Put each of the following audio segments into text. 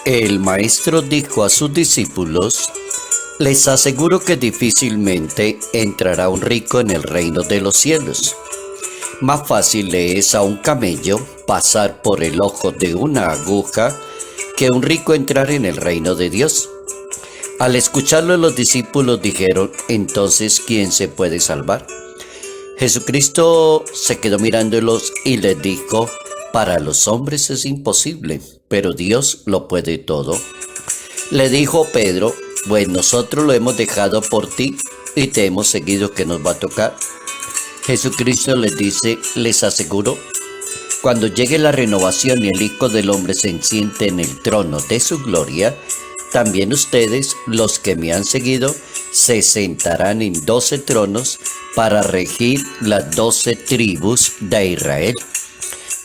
El maestro dijo a sus discípulos: les aseguro que difícilmente entrará un rico en el reino de los cielos. Más fácil le es a un camello pasar por el ojo de una aguja que un rico entrar en el reino de Dios. Al escucharlo, los discípulos dijeron: entonces, ¿quién se puede salvar? Jesucristo se quedó mirándolos y les dijo: para los hombres es imposible, pero Dios lo puede todo. Le dijo Pedro: pues nosotros lo hemos dejado por ti y te hemos seguido, ¿qué nos va a tocar? Jesucristo les dice: les aseguro, cuando llegue la renovación y el Hijo del Hombre se siente en el trono de su gloria, también ustedes, los que me han seguido, se sentarán en 12 tronos para regir las 12 tribus de Israel.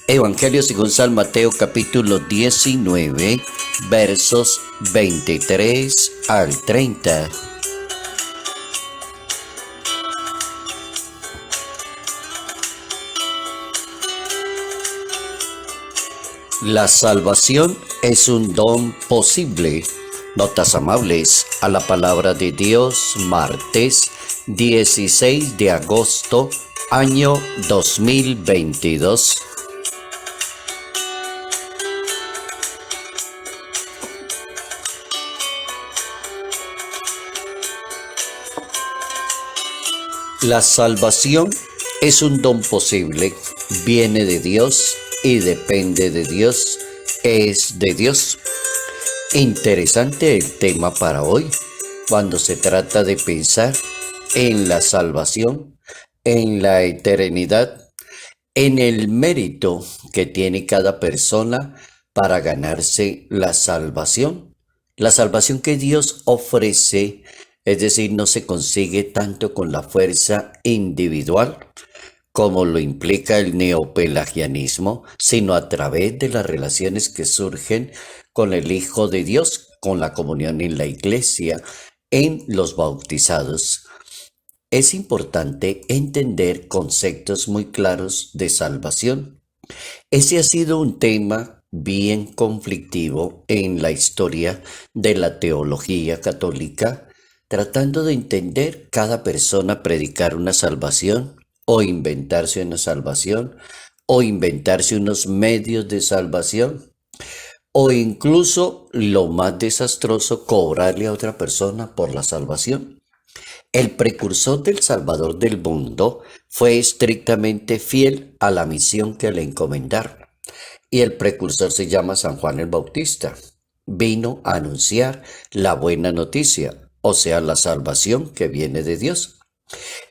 Evangelio según San Mateo, capítulo 19, versos 23 al 30. La salvación es un don posible. Notas amables a la palabra de Dios, martes 16 de agosto, año 2022. La salvación es un don posible, viene de Dios y depende de Dios, es de Dios. Interesante el tema para hoy, cuando se trata de pensar en la salvación, en la eternidad, en el mérito que tiene cada persona para ganarse la salvación. La salvación que Dios ofrece, es decir, no se consigue tanto con la fuerza individual, como lo implica el neopelagianismo, sino a través de las relaciones que surgen con el Hijo de Dios, con la comunión en la iglesia, en los bautizados. Es importante entender conceptos muy claros de salvación. Ese ha sido un tema bien conflictivo en la historia de la teología católica, tratando de entender cada persona predicar una salvación, o inventarse una salvación, o inventarse unos medios de salvación, o incluso, lo más desastroso, cobrarle a otra persona por la salvación. El precursor del Salvador del mundo fue estrictamente fiel a la misión que le encomendaron, y el precursor se llama San Juan el Bautista. Vino a anunciar la buena noticia, o sea, la salvación que viene de Dios.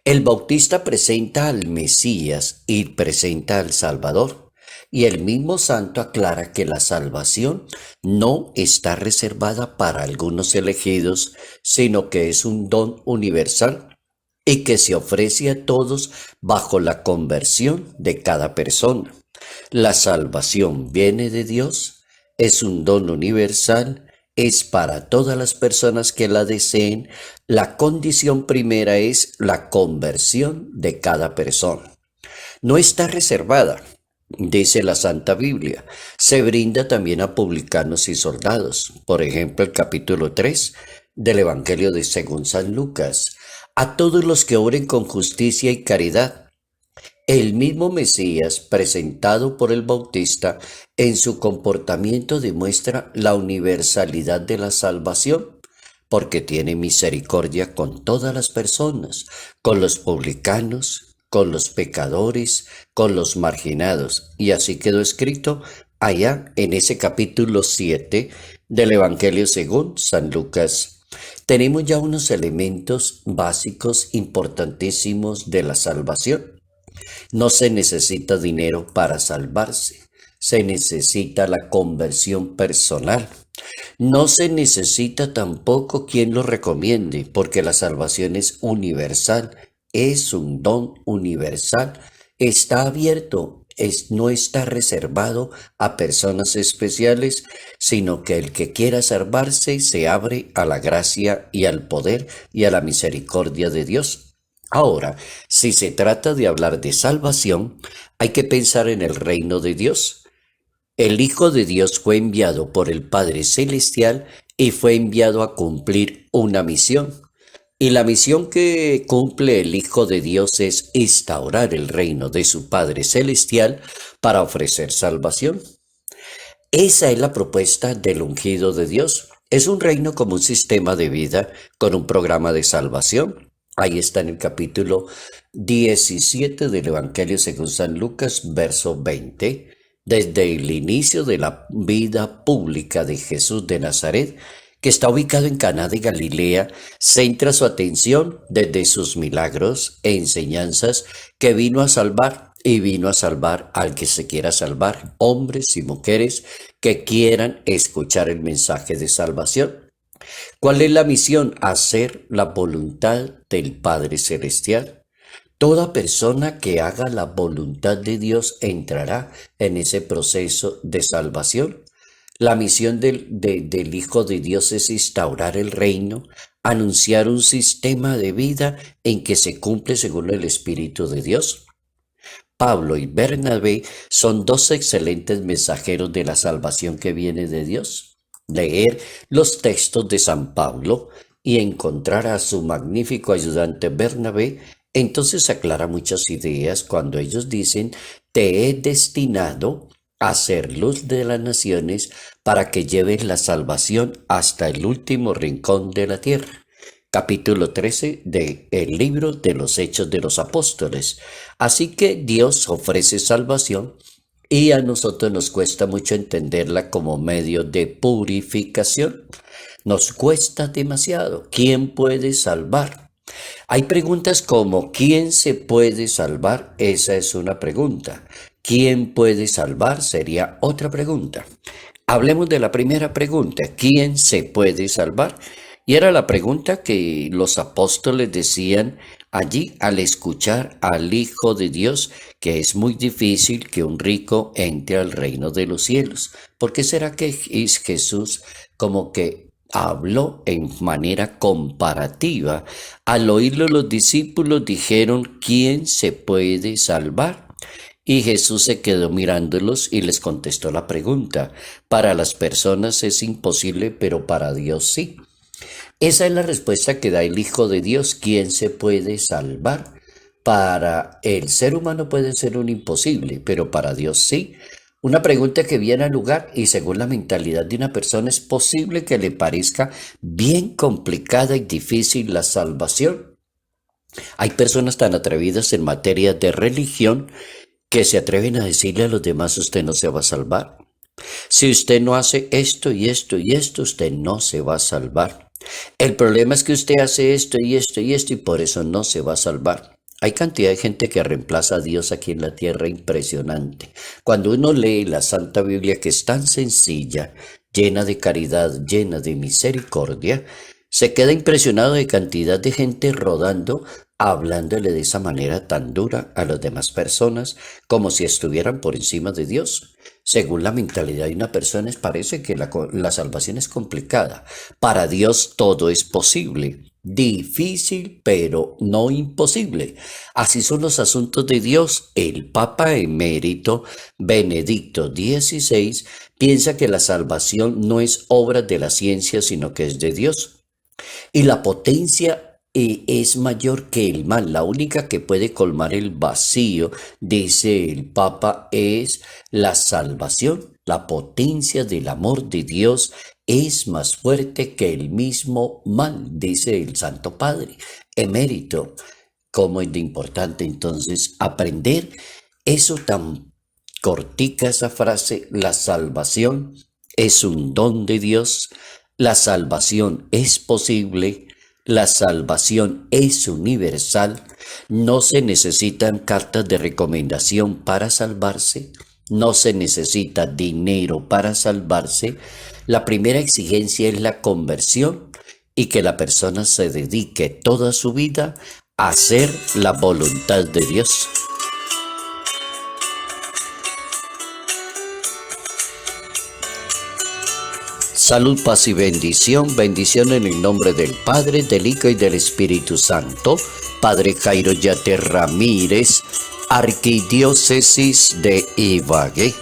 El Bautista presenta al Mesías y presenta al Salvador, y el mismo santo aclara que la salvación no está reservada para algunos elegidos, sino que es un don universal y que se ofrece a todos bajo la conversión de cada persona. La salvación viene de Dios, es un don universal, es para todas las personas que la deseen. La condición primera es la conversión de cada persona. No está reservada, dice la Santa Biblia. Se brinda también a publicanos y soldados. Por ejemplo, el capítulo 3 del Evangelio de según San Lucas. A todos los que obren con justicia y caridad. El mismo Mesías, presentado por el Bautista, en su comportamiento demuestra la universalidad de la salvación, porque tiene misericordia con todas las personas, con los publicanos, con los pecadores, con los marginados. Y así quedó escrito allá en ese capítulo 7 del Evangelio según San Lucas. Tenemos ya unos elementos básicos importantísimos de la salvación. No se necesita dinero para salvarse, se necesita la conversión personal. No se necesita tampoco quien lo recomiende, porque la salvación es universal, es un don universal, está abierto, no está reservado a personas especiales, sino que el que quiera salvarse se abre a la gracia y al poder y a la misericordia de Dios. Ahora, si se trata de hablar de salvación, hay que pensar en el reino de Dios. El Hijo de Dios fue enviado por el Padre Celestial y fue enviado a cumplir una misión. Y la misión que cumple el Hijo de Dios es instaurar el reino de su Padre Celestial para ofrecer salvación. Esa es la propuesta del ungido de Dios. Es un reino como un sistema de vida con un programa de salvación. Ahí está en el capítulo 17 del Evangelio según San Lucas, verso 20. Desde el inicio de la vida pública de Jesús de Nazaret, que está ubicado en Caná de Galilea, centra su atención desde sus milagros e enseñanzas que vino a salvar y vino a salvar al que se quiera salvar, hombres y mujeres que quieran escuchar el mensaje de salvación. ¿Cuál es la misión? Hacer la voluntad del Padre Celestial. Toda persona que haga la voluntad de Dios entrará en ese proceso de salvación. La misión del Hijo de Dios es instaurar el reino, anunciar un sistema de vida en que se cumple según el Espíritu de Dios. Pablo y Bernabé son dos excelentes mensajeros de la salvación que viene de Dios. Leer los textos de San Pablo y encontrar a su magnífico ayudante Bernabé, entonces aclara muchas ideas cuando ellos dicen: te he destinado a ser luz de las naciones para que lleves la salvación hasta el último rincón de la tierra. Capítulo 13 del libro de los Hechos de los Apóstoles. Así que Dios ofrece salvación y a nosotros nos cuesta mucho entenderla como medio de purificación. Nos cuesta demasiado. ¿Quién puede salvar? Hay preguntas como ¿quién se puede salvar? Esa es una pregunta. ¿Quién puede salvar? Sería otra pregunta. Hablemos de la primera pregunta. ¿Quién se puede salvar? Y era la pregunta que los apóstoles decían allí al escuchar al Hijo de Dios, que es muy difícil que un rico entre al reino de los cielos. ¿Por qué será que Jesús como que habló en manera comparativa? Al oírlo los discípulos dijeron: ¿quién se puede salvar? Y Jesús se quedó mirándolos y les contestó la pregunta. Para las personas es imposible, pero para Dios sí. Esa es la respuesta que da el Hijo de Dios. ¿Quién se puede salvar? Para el ser humano puede ser un imposible, pero para Dios sí. Una pregunta que viene al lugar y según la mentalidad de una persona es posible que le parezca bien complicada y difícil la salvación. Hay personas tan atrevidas en materia de religión que se atreven a decirle a los demás: usted no se va a salvar. Si usted no hace esto y esto y esto, usted no se va a salvar. El problema es que usted hace esto y esto y esto y por eso no se va a salvar. Hay cantidad de gente que reemplaza a Dios aquí en la tierra impresionante. Cuando uno lee la Santa Biblia, que es tan sencilla, llena de caridad, llena de misericordia, se queda impresionado de cantidad de gente rodando, hablándole de esa manera tan dura a las demás personas, como si estuvieran por encima de Dios. Según la mentalidad de una persona, parece que la salvación es complicada. Para Dios todo es posible. Difícil, pero no imposible. Así son los asuntos de Dios. El Papa emérito Benedicto XVI piensa que la salvación no es obra de la ciencia, sino que es de Dios. Y la potencia es mayor que el mal. La única que puede colmar el vacío, dice el Papa, es la salvación. La potencia del amor de Dios es más fuerte que el mismo mal, dice el Santo Padre emérito. ¿Cómo es de importante entonces aprender eso tan cortica, esa frase? La salvación es un don de Dios. La salvación es posible. La salvación es universal. No se necesitan cartas de recomendación para salvarse. No se necesita dinero para salvarse. La primera exigencia es la conversión y que la persona se dedique toda su vida a hacer la voluntad de Dios. Salud, paz y bendición. Bendición en el nombre del Padre, del Hijo y del Espíritu Santo. Padre Jairo Yate Ramírez, Arquidiócesis de Ibagué.